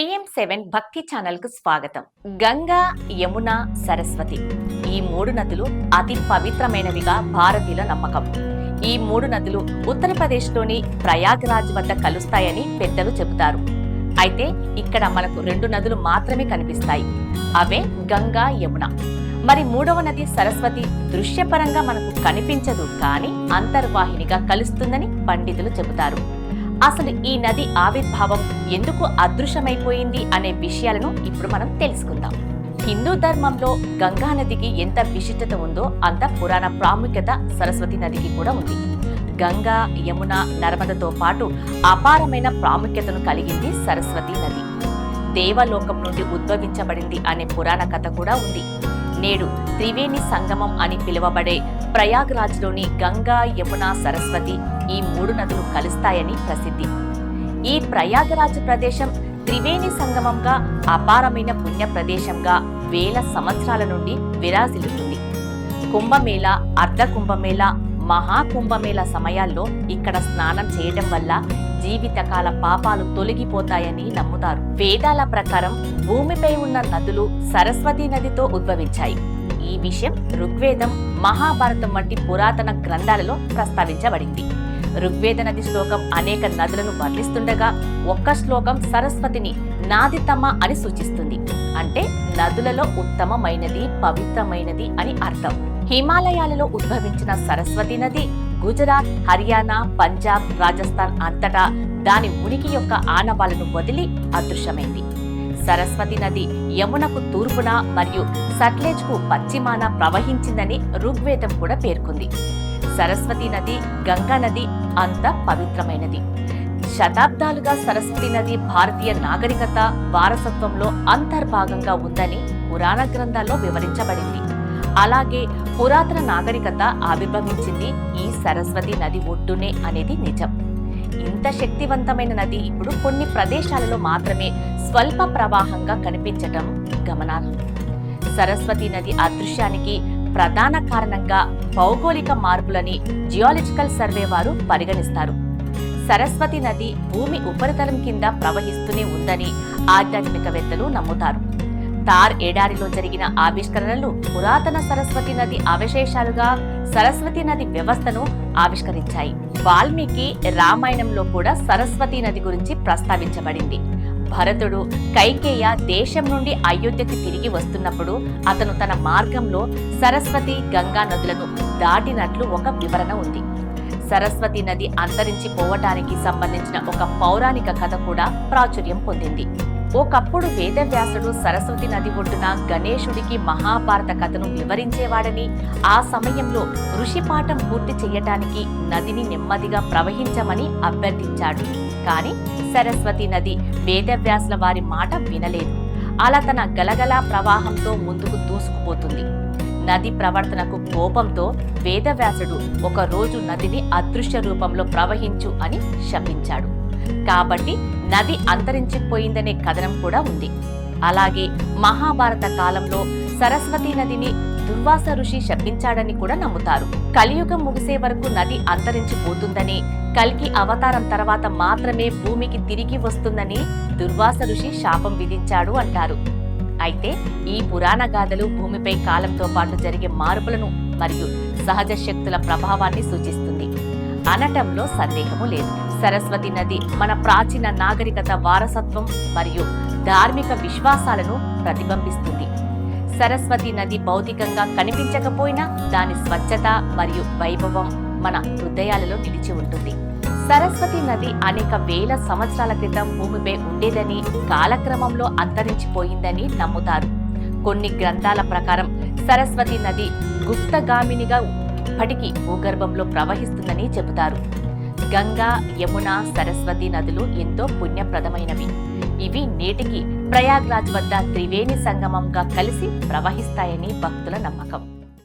PM7 భక్తి channel కు స్వాగతం. గంగా, యమున, సరస్వతి ఈ మూడు నదులు అతి పవిత్రమైనవిగా భారతీయుల నమ్మకం. ఈ మూడు నదులు ఉత్తరప్రదేశ్లోని ప్రయాగ్రాజ్ వద్ద కలుస్తాయని పెద్దలు చెబుతారు. అయితే ఇక్కడ మనకు రెండు నదులు మాత్రమే కనిపిస్తాయి. అవే గంగా, యమున. మరి మూడవ నది సరస్వతి దృశ్యపరంగా మనకు కనిపించదు, కానీ అంతర్వాహినిగా కలుస్తుందని పండితులు చెబుతారు. అసలు ఈ నది ఆవిర్భావం ఎందుకు అదృశ్యమైపోయింది అనే విషయాలను ఇప్పుడు మనం తెలుసుకుందాం. హిందూ ధర్మంలో గంగా నదికి ఎంత విశిష్టత ఉందో అంత పురాణ ప్రాముఖ్యత సరస్వతి నదికి కూడా ఉంది. గంగా, యమున, నర్మదతో పాటు అపారమైన ప్రాముఖ్యతను కలిగింది సరస్వతి నది. దేవలోకం నుండి ఉద్భవించబడింది అనే పురాణ కథ కూడా ఉంది. నేడు త్రివేణి సంగమం అని పిలువబడే ప్రయాగ్రాజ్లోని గంగా, యమున, సరస్వతి ఈ మూడు నదులు కలుస్తాయని ప్రసిద్ధి. ఈ ప్రయాగరాజ్ ప్రదేశం త్రివేణి సంగమంగా, అపారమైన పుణ్య ప్రదేశంగా వేల సంవత్సరాల నుండి విరాజిల్లుతుంది. కుంభమేళ, అర్ధ కుంభమేళ, మహాకుంభమేళ సమయాల్లో ఇక్కడ స్నానం చేయడం వల్ల జీవితకాల పాపాలు తొలగిపోతాయని నమ్ముతారు. వేదాల ప్రకారం భూమిపై ఉన్న నదులు సరస్వతి నదితో ఉద్భవించాయి. ఈ విషయం ఋగ్వేదం, మహాభారతం వంటి పురాతన గ్రంథాలలో ప్రస్తావించబడింది. ఋగ్వేద నది శ్లోకం అనేక నదులను వర్ణిస్తుండగా ఒక్క శ్లోకం సరస్వతిని నాదితమ అని సూచిస్తుంది. అంటే నదులలో ఉత్తమమైనది, పవిత్రమైనది అని అర్థం. హిమాలయాలలో ఉద్భవించిన సరస్వతి నది గుజరాత్, హర్యానా, పంజాబ్, రాజస్థాన్ అంతటా దాని ఉనికి యొక్క ఆనవాలను వదిలి అదృశ్యమైంది. సరస్వతి నది యమునకు తూర్పున మరియు సట్లెజ్ కు పశ్చిమాన ప్రవహించిందని ఋగ్వేదం కూడా పేర్కొంది. సరస్వతి నది, గంగా నది అంత పవిత్రమైనది. శతాబ్దాలుగా సరస్వతి నది భారతీయ నాగరికత వారసత్వంలో అంతర్భాగంగా ఉందని పురాణ గ్రంథాల్లో వివరించబడింది. అలాగే పురాతన నాగరికత ఆవిర్భవించింది ఈ సరస్వతి నది ఒడ్డునే అనేది నిజం. ఇంత శక్తివంతమైన నది ఇప్పుడు కొన్ని ప్రదేశాలలో మాత్రమే స్వల్ప ప్రవాహంగా కనిపించటం గమనార్హం. సరస్వతి నది అదృశ్యానికి ప్రధాన కారణంగా భౌగోళిక మార్పులని జియాలజికల్ సర్వే వారు పరిగణిస్తారు. సరస్వతి నది భూమి ఉపరితలం కింద ప్రవహిస్తూనే ఉందని ఆధ్యాత్మికవేత్తలు నమ్ముతారు. తార్ ఎడారిలో జరిగిన ఆవిష్కరణలు పురాతన సరస్వతి నది అవశేషాలుగా సరస్వతి నది వ్యవస్థను ఆవిష్కరించాయి. వాల్మీకి రామాయణంలో కూడా సరస్వతి నది గురించి ప్రస్తావించబడింది. భరతుడు కైకేయ దేశం నుండి అయోధ్యకి తిరిగి వస్తున్నప్పుడు అతను తన మార్గంలో సరస్వతి, గంగా నదులను దాటినట్లు ఒక వివరణ ఉంది. సరస్వతి నది అంతరించిపోవటానికి సంబంధించిన ఒక పౌరాణిక కథ కూడా ప్రాచుర్యం పొందింది. ఒకప్పుడు వేదవ్యాసుడు సరస్వతి నది ఒడ్డున గణేశుడికి మహాభారత కథను వివరించేవాడని, ఆ సమయంలో ఋషిపాఠం పూర్తి చెయ్యటానికి నదిని నెమ్మదిగా ప్రవహించమని అభ్యర్థించాడు. కాని సరస్వతి నది వేదవ్యాసుల వారి మాట వినలేదు. అలా తన గలగలా ప్రవాహంతో ముందుకు దూసుకుపోతుంది. నది ప్రవర్తనకు కోపంతో వేదవ్యాసుడు ఒక రోజు నదిని అదృశ్య రూపంలో ప్రవహించు అని శపించాడు. కాబట్టి నది అంతరించిపోయిందనే కథనం కూడా ఉంది. అలాగే మహాభారత కాలంలో సరస్వతి నదిని దుర్వాస ఋషి శపించాడని కూడా నమ్ముతారు. కలియుగం ముగిసే వరకు నది అంతరించిపోతుందని, కల్కి అవతారం తర్వాత మాత్రమే భూమికి తిరిగి వస్తుందని దుర్వాస ఋషి శాపం విధించాడు అంటారు. అయితే ఈ పురాణ గాథలు భూమిపై కాలంతో పాటు జరిగే మార్పులను మరియు సహజ శక్తుల ప్రభావాన్ని సూచిస్తుంది అనటంలో సందేహము లేదు. సరస్వతి నది మన ప్రాచీన నాగరికత వారసత్వం మరియు ధార్మిక విశ్వాసాలను ప్రతిబింబిస్తుంది. సరస్వతి నది భౌతికంగా కనిపించకపోయినా దాని స్వచ్ఛత మరియు వైభవం మన హృదయాలలో నిలిచి ఉంటుంది. సరస్వతి నది అనేక వేల సంవత్సరాల క్రితం భూమిపై ఉండేదని, కాలక్రమంలో అంతరించిపోయిందని నమ్ముతారు. కొన్ని గ్రంథాల ప్రకారం సరస్వతి నది గుప్తగామినిగా ఇప్పటికీ భూగర్భంలో ప్రవహిస్తుందని చెబుతారు. గంగా, యమున, సరస్వతి నదులు ఎంతో పుణ్యప్రదమైనవి. ఇవి నేటికి ప్రయాగ్రాజ్ వద్ద త్రివేణి సంగమంగా కలిసి ప్రవహిస్తాయని భక్తుల నమ్మకం.